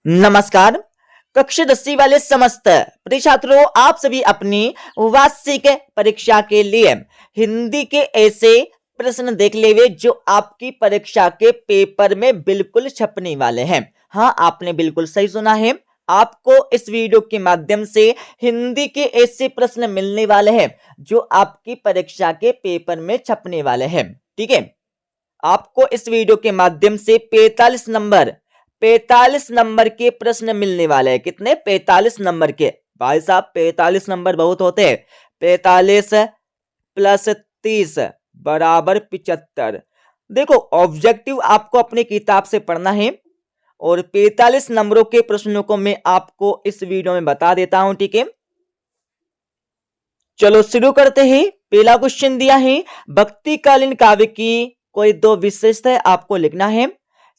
नमस्कार। कक्षा 10वीं वाले समस्त प्रिय छात्रों, आप सभी अपनी वार्षिक परीक्षा के लिए हिंदी के ऐसे प्रश्न देख ले हुए जो आपकी परीक्षा के पेपर में बिल्कुल छपने वाले हैं। हाँ, आपने बिल्कुल सही सुना है। आपको इस वीडियो के माध्यम से हिंदी के ऐसे प्रश्न मिलने वाले हैं जो आपकी परीक्षा के पेपर में छपने वाले हैं। ठीक है, आपको इस वीडियो के माध्यम से 45 नंबर के प्रश्न मिलने वाले हैं। कितने? 45 नंबर के। भाई साहब, 45 नंबर बहुत होते हैं। 45 प्लस 30 बराबर 75। देखो, ऑब्जेक्टिव आपको अपनी किताब से पढ़ना है और 45 नंबरों के प्रश्नों को मैं आपको इस वीडियो में बता देता हूं। ठीक है, चलो शुरू करते हैं। पहला क्वेश्चन दिया है, भक्तिकालीन काव्य की कोई दो विशेषताएं आपको लिखना है।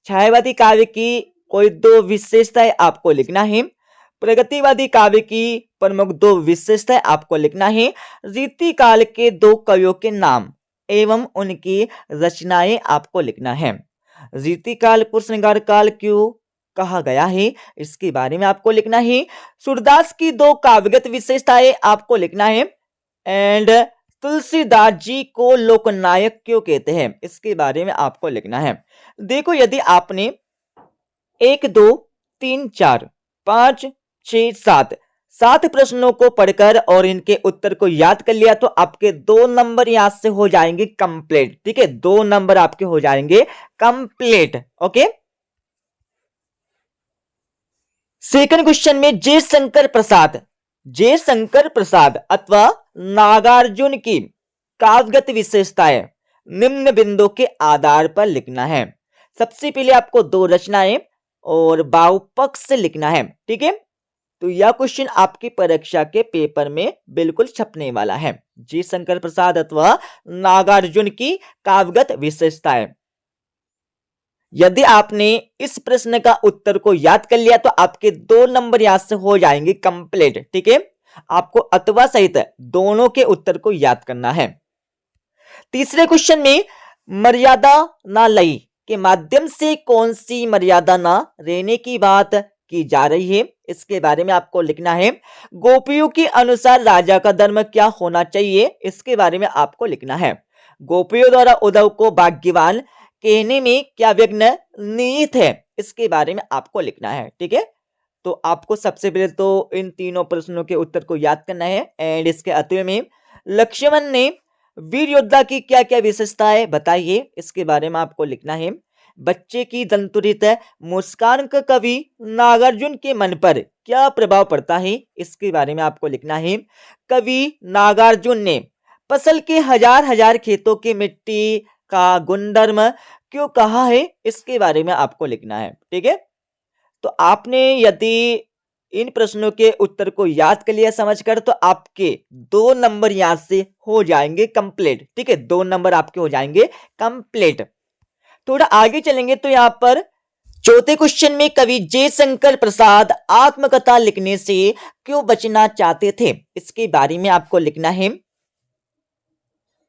छायावादी काव्य की कोई दो विशेषताएं आपको लिखना है। प्रगतिवादी काव्य की प्रमुख दो विशेषताएं आपको लिखना है। रीति काल के दो कवियों के नाम एवं उनकी रचनाएं आपको लिखना है। रीति काल को श्रृंगार काल क्यों कहा गया है, इसके बारे में आपको लिखना है। सूरदास की दो काव्यगत विशेषताएं आपको लिखना है। एंड तुलसीदास जी को लोकनायक क्यों कहते हैं, इसके बारे में आपको लिखना है। देखो, यदि आपने 1 2 3 4 5 6 7 प्रश्नों को पढ़कर और इनके उत्तर को याद कर लिया तो आपके 2 नंबर यहां से हो जाएंगे कंप्लीट। ठीक है, 2 नंबर आपके हो जाएंगे कंप्लीट। ओके, सेकंड क्वेश्चन में जयशंकर प्रसाद अथवा नागार्जुन की काव्यगत विशेषताएं निम्न बिंदु के आधार पर लिखना है। सबसे पहले आपको दो रचनाएं और भावपक्ष से लिखना है। ठीक है, तो यह क्वेश्चन आपकी परीक्षा के पेपर में बिल्कुल छपने वाला है। जयशंकर प्रसाद अथवा नागार्जुन की काव्यगत विशेषताएं। यदि आपने इस प्रश्न का उत्तर को याद कर लिया तो आपके 2 नंबर यहां से हो जाएंगे कंप्लीट। ठीक है, आपको अथवा सहित दोनों के उत्तर को याद करना है। तीसरे क्वेश्चन में मर्यादा ना लई के माध्यम से कौन सी मर्यादा ना रहने की बात की जा रही है, इसके बारे में आपको लिखना है। गोपियों के अनुसार राजा का धर्म क्या होना चाहिए, इसके बारे में आपको लिखना है। गोपियों द्वारा उद्धव को भाग्यवान कहने में क्या विघ्न निहित है, इसके बारे में आपको लिखना है। ठीक है, तो आपको सबसे पहले तो इन तीनों प्रश्नों के उत्तर को याद करना है। एंड इसके अतः में लक्ष्मण ने वीर योद्धा की क्या क्या विशेषताएं बताइए, इसके बारे में आपको लिखना है। बच्चे की दंतुरित मुस्कान का कवि नागार्जुन के मन पर क्या प्रभाव पड़ता है, इसके बारे में आपको लिखना है। कवि नागार्जुन ने फसल के हजार खेतों की मिट्टी का गुणधर्म क्यों कहा है, इसके बारे में आपको लिखना है। ठीक है, तो आपने यदि इन प्रश्नों के उत्तर को याद कर लिया समझकर तो आपके 2 नंबर यहां से हो जाएंगे कंप्लीट। ठीक है, 2 नंबर आपके हो जाएंगे कंप्लीट। थोड़ा आगे चलेंगे तो यहां पर चौथे क्वेश्चन में कवि जयशंकर प्रसाद आत्मकथा लिखने से क्यों बचना चाहते थे, इसके बारे में आपको लिखना है।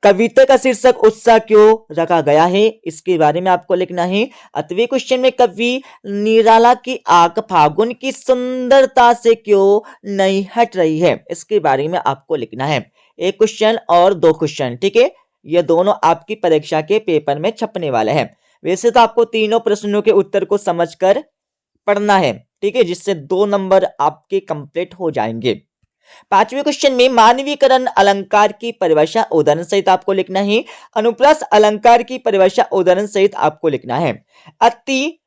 कविता का शीर्षक उत्साह क्यों रखा गया है, इसके बारे में आपको लिखना है। अतवे क्वेश्चन में कवि निराला की आंख फागुन की सुंदरता से क्यों नहीं हट रही है, इसके बारे में आपको लिखना है। एक क्वेश्चन और 2 क्वेश्चन। ठीक है, ये दोनों आपकी परीक्षा के पेपर में छपने वाले हैं। वैसे तो आपको तीनों प्रश्नों के उत्तर को समझकर पढ़ना है। ठीक है, जिससे 2 नंबर आपके कंप्लीट हो जाएंगे। 5वें क्वेश्चन में मानवीकरण अलंकार की परिभाषा उदाहरण सहित आपको लिखना है। अनुप्रास अलंकार की परिभाषा उदाहरण सहित आपको लिखना है। अति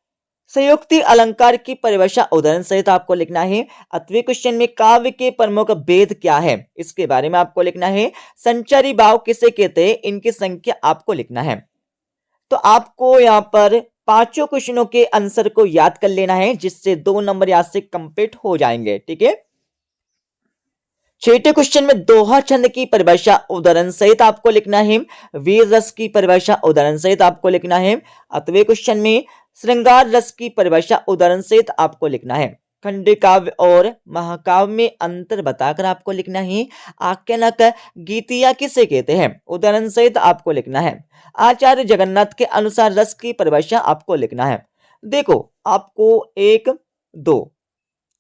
संयुक्ति अलंकार की परिभाषा उदाहरण सहित आपको लिखना है। 8वें क्वेश्चन में काव्य के प्रमुख भेद क्या है, इसके बारे में आपको लिखना है। संचारी भाव किसे कहते हैं, इनकी संख्या आपको लिखना है। तो आपको यहाँ पर 5 क्वेश्चनों के आंसर को याद कर लेना है, जिससे 2 नंबर यहां से कंप्लीट हो जाएंगे। ठीक है, 6ठे क्वेश्चन में दोहा छंद की परिभाषा उदाहरण सहित आपको लिखना है। वीर रस की परिभाषा उदाहरण सहित आपको लिखना है। 8वें क्वेश्चन में श्रृंगार रस की परिभाषा उदाहरण सहित आपको लिखना है। खंड काव्य और महाकाव्य में अंतर बताकर आपको लिखना है। आख्यानक गीतिया किसे कहते हैं, उदाहरण सहित आपको लिखना है। आचार्य जगन्नाथ के अनुसार रस की परिभाषा आपको लिखना है। देखो, आपको एक 2,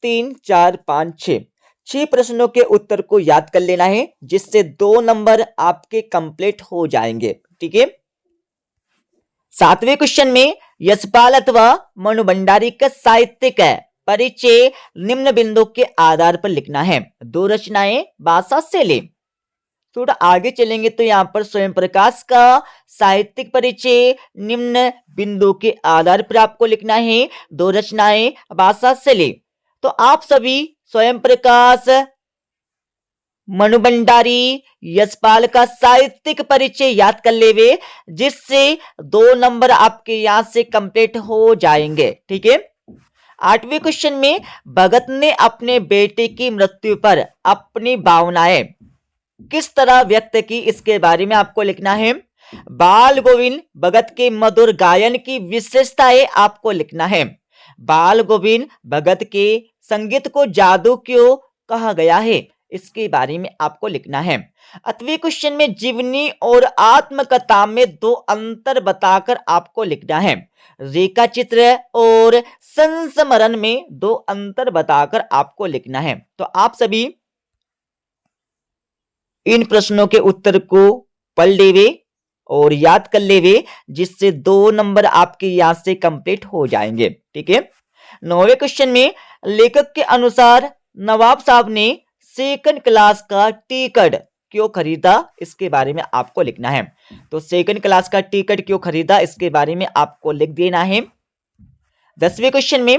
3, 4, 5, 6। 6 प्रश्नों के उत्तर को याद कर लेना है, जिससे 2 नंबर आपके कंप्लीट हो जाएंगे। ठीक है। 7वें क्वेश्चन में यशपाल अथवा मनु भंडारी का साहित्यिक परिचय निम्न बिंदु के आधार पर लिखना है। 2 रचनाएं भाषा से ले। थोड़ा आगे चलेंगे तो यहाँ पर स्वयं प्रकाश का साहित्यिक परिचय निम्न बिंदु के आधार पर आपको लिखना है। 2 रचनाएं भाषा से ले। तो आप सभी स्वयं प्रकाश, मनु भंडारी, यशपाल का साहित्यिक परिचय याद कर लेवे, जिससे 2 नंबर आपके यहां से कंप्लीट हो जाएंगे। ठीक है। 8वें क्वेश्चन में भगत ने अपने बेटे की मृत्यु पर अपनी भावनाएं किस तरह व्यक्त की, इसके बारे में आपको लिखना है। बाल गोविंद भगत के मधुर गायन की विशेषताएं आपको लिखना है। बाल गोविंद भगत के संगीत को जादू क्यों कहा गया है, इसके बारे में आपको लिखना है। 8वें क्वेश्चन में जीवनी और आत्मकथा में 2 अंतर बताकर आपको लिखना है। रेखा चित्र और संस्मरण में 2 अंतर बताकर आपको लिखना है। तो आप सभी इन प्रश्नों के उत्तर को पढ़ लेवे और याद कर लेवे, जिससे 2 नंबर आपके यहां से कंप्लीट हो जाएंगे। ठीक है। 9वें क्वेश्चन में लेखक के अनुसार नवाब साहब ने 2nd क्लास का टिकट क्यों खरीदा, इसके बारे में आपको लिखना है। तो 2nd क्लास का टिकट क्यों खरीदा, इसके बारे में आपको लिख देना है। 10वें क्वेश्चन में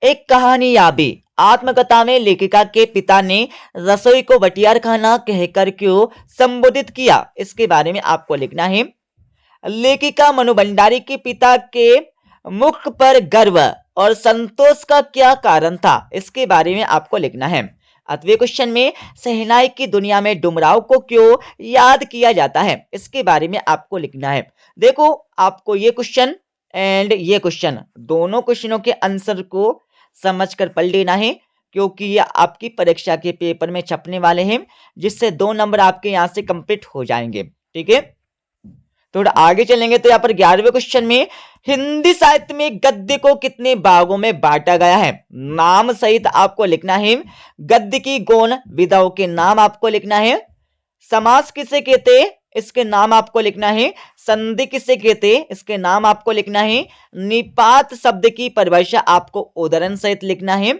एक कहानी याबी आत्मकथा में लेखिका के पिता ने रसोई को बटियार खाना कहकर क्यों संबोधित किया, इसके बारे में आपको लिखना है। लेखिका मनु भंडारी के पिता के मुख पर गर्व और संतोष का क्या कारण था, इसके बारे में आपको लिखना है। 8वें क्वेश्चन में शहनाई की दुनिया में डुमराव को क्यों याद किया जाता है, इसके बारे में आपको लिखना है। देखो, आपको ये क्वेश्चन एंड ये क्वेश्चन दोनों क्वेश्चनों के आंसर को समझकर पढ़ लेना है, क्योंकि ये आपकी परीक्षा के पेपर में छपने वाले हैं, जिससे 2 नंबर आपके यहां से कंप्लीट हो जाएंगे। ठीक है। थोड़ा आगे चलेंगे तो यहाँ पर 11वें क्वेश्चन में हिंदी साहित्य में गद्य को कितने भागों में बांटा गया है, नाम सहित आपको लिखना है। गद्य की गौण विधाओं के नाम आपको लिखना है। समास किसे कहते हैं, इसके नाम आपको लिखना है। संधि किसे कहते हैं, इसके नाम आपको लिखना है। निपात शब्द की परिभाषा आपको उदाहरण सहित लिखना है।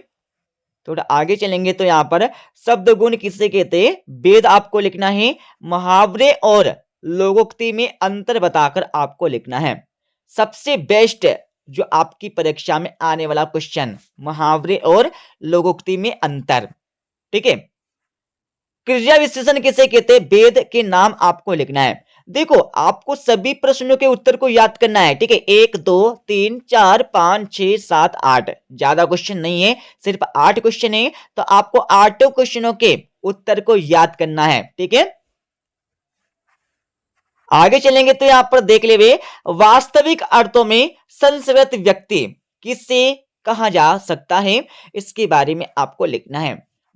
थोड़ा आगे चलेंगे तो यहाँ पर शब्द गुण किसे कहते हैं, वेद आपको लिखना है। मुहावरे और लोकोक्ति में अंतर बताकर आपको लिखना है। सबसे बेस्ट जो आपकी परीक्षा में आने वाला क्वेश्चन, मुहावरे और लोकोक्ति में अंतर। ठीक है। क्रिया विशेषण किसे कहते हैं, वेद के नाम आपको लिखना है। देखो, आपको सभी प्रश्नों के उत्तर को याद करना है। ठीक है। 1, 2, 3, 4, 5, 6, 7, 8 ज्यादा क्वेश्चन नहीं है, सिर्फ 8 क्वेश्चन है। तो आपको 8 क्वेश्चनों के उत्तर को याद करना है। ठीक है। आगे चलेंगे तो यहां पर देख ले, वास्तविक अर्थों में संस्कृत व्यक्ति किसे कहा जा सकता है, इसके बारे में आपको लिखना है।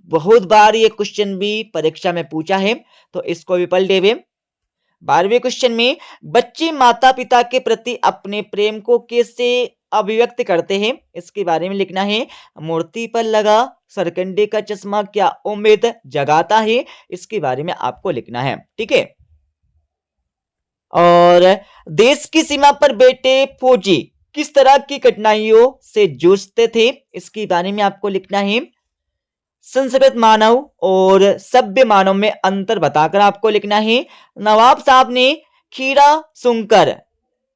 बहुत बार ये क्वेश्चन भी परीक्षा में पूछा है, तो इसको भी पढ़ लेवे। 12वें क्वेश्चन में बच्चे माता पिता के प्रति अपने प्रेम को कैसे अभिव्यक्त करते हैं, इसके बारे में लिखना है। मूर्ति पर लगा सरकंडे का चश्मा क्या उम्मीद जगाता है, इसके बारे में आपको लिखना है। ठीक है। और देश की सीमा पर बैठे फौजी किस तरह की कठिनाइयों से जूझते थे, इसके बारे में आपको लिखना है। संस्कृत मानव और सभ्य मानव में अंतर बताकर आपको लिखना है। नवाब साहब ने खीरा सुनकर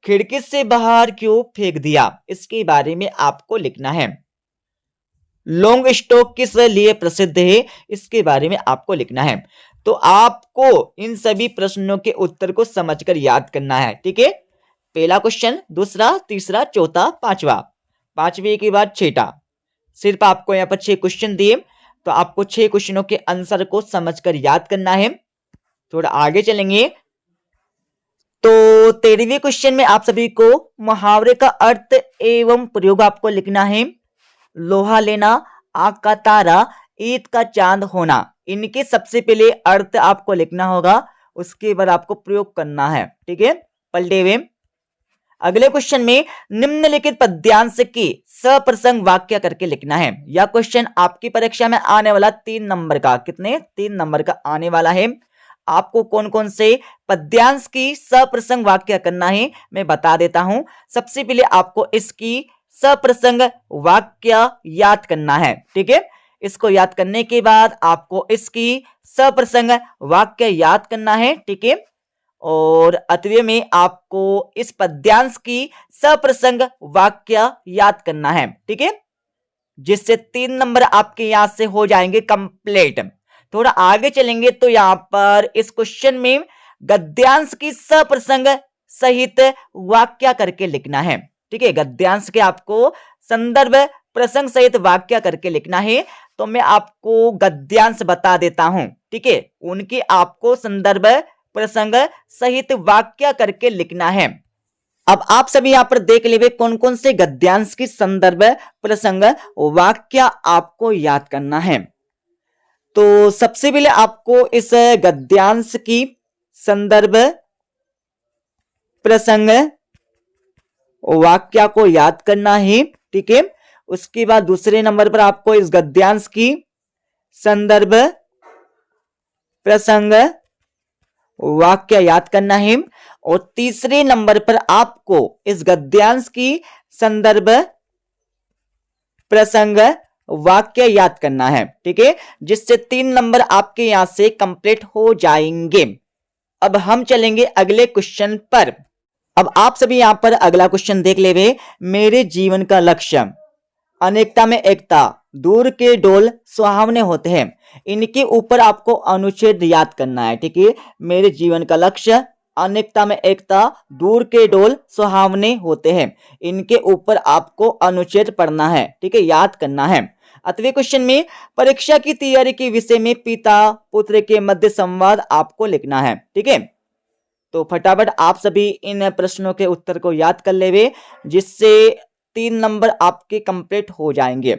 खिड़की से बाहर क्यों फेंक दिया, इसके बारे में आपको लिखना है। लॉन्ग स्टॉक किस लिए प्रसिद्ध है, इसके बारे में आपको लिखना है। तो आपको इन सभी प्रश्नों के उत्तर को समझकर याद करना है। ठीक है। पहला क्वेश्चन, दूसरा, तीसरा, चौथा, पांचवा, 5वें के बाद 6ठा। सिर्फ आपको यहाँ पर 6 क्वेश्चन दिए, तो आपको 6 क्वेश्चनों के आंसर को समझकर याद करना है। थोड़ा आगे चलेंगे तो 13वें क्वेश्चन में आप सभी को मुहावरे का अर्थ एवं प्रयोग आपको लिखना है। लोहा लेना, आग का तारा, ईद का चांद होना, इनके सबसे पहले अर्थ आपको लिखना होगा, उसके बाद आपको प्रयोग करना है। ठीक है। पलटे हुए अगले क्वेश्चन में निम्नलिखित पद्यांश की सप्रसंग वाक्य करके लिखना है। यह क्वेश्चन आपकी परीक्षा में आने वाला 3 नंबर का, कितने 3 नंबर का आने वाला है। आपको कौन कौन से पद्यांश की सप्रसंग वाक्य करना है मैं बता देता हूं। सबसे पहले आपको इसकी सप्रसंग वाक्य याद करना है, ठीक है। इसको याद करने के बाद आपको इसकी सप्रसंग वाक्य याद करना है, ठीक है। और अतवे में आपको इस पद्यांश की सप्रसंग वाक्य याद करना है, ठीक है, जिससे 3 नंबर आपके यहां से हो जाएंगे कंप्लीट। थोड़ा आगे चलेंगे तो यहां पर इस क्वेश्चन में गद्यांश की सप्रसंग सहित वाक्य करके लिखना है, ठीक है। गद्यांश के आपको संदर्भ प्रसंग सहित वाक्य करके लिखना है। तो मैं आपको गद्यांश बता देता हूं, ठीक है, उनके आपको संदर्भ प्रसंग सहित वाक्य करके लिखना है। अब आप सभी यहां पर देख लीजिए कौन कौन से गद्यांश की संदर्भ प्रसंग वाक्य आपको याद करना है। तो सबसे पहले आपको इस गद्यांश की संदर्भ प्रसंग वाक्य को याद करना है, ठीक है। उसके बाद दूसरे नंबर पर आपको इस गद्यांश की संदर्भ प्रसंग वाक्य याद करना है। और तीसरे नंबर पर आपको इस गद्यांश की संदर्भ प्रसंग वाक्य याद करना है, ठीक है, जिससे 3 नंबर आपके यहां से कंप्लीट हो जाएंगे। अब हम चलेंगे अगले क्वेश्चन पर। अब आप सभी यहां पर अगला क्वेश्चन देख लेवे। मेरे जीवन का लक्ष्य, अनेकता में एकता, दूर के डोल सुहावने होते हैं। इनके ऊपर आपको अनुच्छेद याद करना है, ठीक है। मेरे जीवन का लक्ष्य, अनेकता में एकता, दूर के डोल सुहावने होते हैं। इनके ऊपर आपको अनुच्छेद पढ़ना है, ठीक है, याद करना है। अतवे क्वेश्चन में परीक्षा की तैयारी के विषय में पिता पुत्र के मध्य संवाद आपको लिखना है, ठीक है। तो फटाफट आप सभी इन प्रश्नों के उत्तर को याद कर लेवे, जिससे 3 नंबर आपके कंप्लीट हो जाएंगे।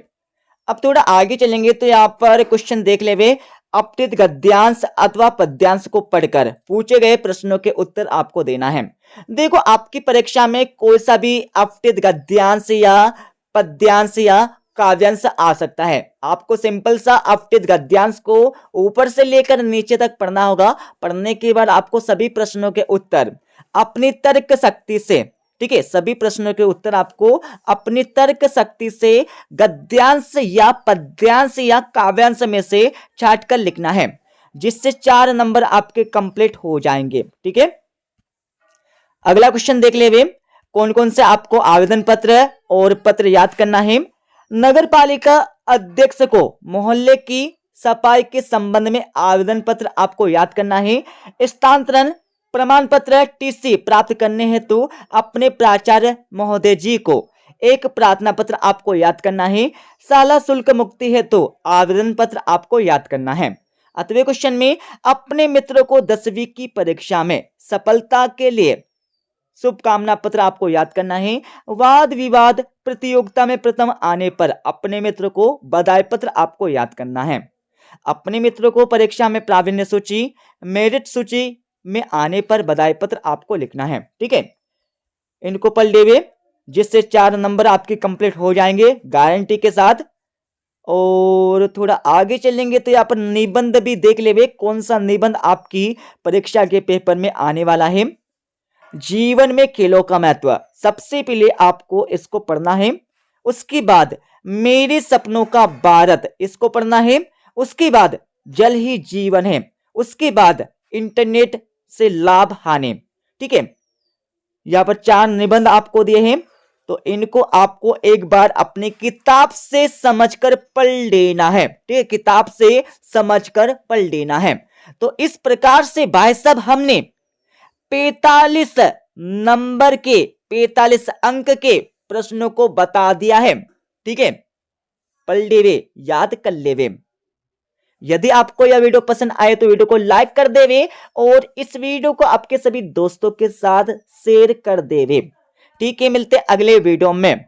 अब थोड़ा आगे चलेंगे तो यहाँ पर क्वेश्चन देख लेवे। अपठित गद्यांश अथवा पद्यांश को पढ़कर पूछे गए प्रश्नों के उत्तर आपको देना है। देखो आपकी परीक्षा में कोई सा भी अपठित गद्यांश या पद्यांश या काव्यांश आ सकता है। आपको सिंपल सा अपठित गद्यांश को ऊपर से लेकर नीचे तक पढ़ना होगा। पढ़ने के बाद आपको सभी प्रश्नों के उत्तर अपनी तर्क शक्ति से, ठीक है, सभी प्रश्नों के उत्तर आपको अपनी तर्क शक्ति से गद्यांश या पद्यांश या काव्यांश में से छांट कर लिखना है, जिससे 4 नंबर आपके कंप्लीट हो जाएंगे, ठीक है। अगला क्वेश्चन देख ले, कौन कौन से आपको आवेदन पत्र और पत्र याद करना है। नगर पालिका अध्यक्ष को मोहल्ले की सफाई के संबंध में आवेदन पत्र आपको याद करना है। स्थानांतरण प्रमाण पत्र टीसी प्राप्त करने हेतु अपने प्राचार्य महोदय जी को एक प्रार्थना पत्र आपको याद करना है। शाला शुल्क मुक्ति हेतु आवेदन पत्र आपको याद करना है। अतवे क्वेश्चन में अपने मित्रों को 10वीं की परीक्षा में सफलता के लिए शुभकामना पत्र आपको याद करना है। वाद विवाद प्रतियोगिता में प्रथम आने पर अपने मित्र को बधाई पत्र आपको याद करना है। अपने मित्रों को परीक्षा में प्रावीण्य सूची मेरिट सूची में आने पर बधाई पत्र आपको लिखना है, ठीक है। इनको पढ़ लेवे, जिससे 4 नंबर आपके कंप्लीट हो जाएंगे गारंटी के साथ। और थोड़ा आगे चलेंगे तो यहाँ पर निबंध भी देख लेवे, कौन सा निबंध आपकी परीक्षा के पेपर में आने वाला है। जीवन में खेलों का महत्व, सबसे पहले आपको इसको पढ़ना है। उसके बाद मेरे सपनों का भारत, इसको पढ़ना है। उसके बाद जल ही जीवन है। उसके बाद इंटरनेट से लाभ हानि, ठीक है। यहां पर 4 निबंध आपको दिए हैं, तो इनको आपको एक बार अपनी किताब से समझकर पढ़ लेना है, ठीक है, किताब से समझकर पढ़ लेना है। तो इस प्रकार से भाई साहब हमने 45 नंबर के 45 अंक के प्रश्नों को बता दिया है, ठीक है। पढ़ लेवे, याद कर लेवे। यदि आपको यह वीडियो पसंद आए तो वीडियो को लाइक कर देवे और इस वीडियो को आपके सभी दोस्तों के साथ शेयर कर देवे, ठीक है। मिलते अगले वीडियो में।